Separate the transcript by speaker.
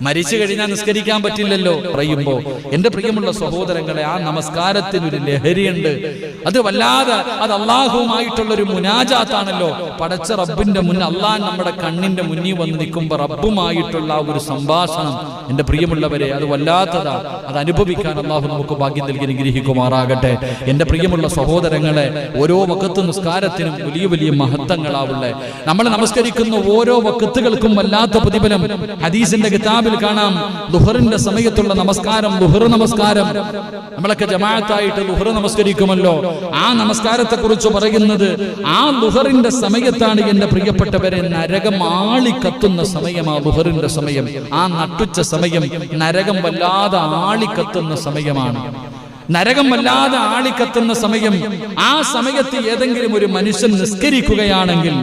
Speaker 1: മരിച്ചു കഴിഞ്ഞാൽ നിസ്കരിക്കാൻ പറ്റില്ലല്ലോ പറയുമ്പോ എന്റെ പ്രിയമുള്ള സഹോദരങ്ങളെ, ആ നമസ്കാരത്തിനൊരു ലഹരിയുണ്ട്. അത് വല്ലാതെ അത് അള്ളാഹുവുമായിട്ടുള്ളൊരു മുനാജാത്താണല്ലോ. പടച്ച റബ്ബിന്റെ മുന്നിൽ, അള്ളാഹ് നമ്മുടെ കണ്ണിന്റെ മുന്നിൽ വന്ന് നിൽക്കുമ്പോ റബ്ബുമായിട്ടുള്ള ഒരു സംഭാഷണം, എന്റെ പ്രിയമുള്ളവരെ, അത് വല്ലാത്തതാ. അത് അനുഭവിക്കാൻ അള്ളാഹു നമുക്ക് ഭാഗ്യം നൽകി അനുഗ്രഹിക്കുമാറാകട്ടെ. എന്റെ പ്രിയമുള്ള സഹോദരങ്ങളെ, ഓരോ വഖത്ത് നിസ്കാരത്തിനും വലിയ വലിയ മഹത്വങ്ങളാവുള്ളേ. നമ്മൾ നമസ്കരിക്കുന്ന ഓരോ വഖത്തുകൾക്കും വല്ലാത്ത പ്രതിഫലം. ഹദീസിന്റെ കിതാബിൽ കാണാം, ദുഹറിന്റെ സമയത്തുള്ള നമസ്കാരം, ദുഹർ നമസ്കാരം, നമ്മളൊക്കെ ജമാഅത്തായിട്ട് ദുഹർ നമസ്കരിക്കുമല്ലോ. ആ നമസ്കാരത്തെ കുറിച്ച് പറയുന്നത്, ആ ദുഹറിന്റെ സമയത്താണ് എന്റെ പ്രിയപ്പെട്ടവരെ നരകം ആളിക്കത്തുന്ന സമയം. ആ ദുഹറിന്റെ സമയം, ആ നട്ടുച്ച സമയം നരകം വല്ലാതെ ആളിക്കത്തുന്ന സമയമാണ്. നരകം വല്ലാതെ ആളിക്കത്തുന്ന സമയം. ആ സമയത്ത് ഏതെങ്കിലും ഒരു മനുഷ്യൻ നിസ്കരിക്കുകയാണെങ്കിൽ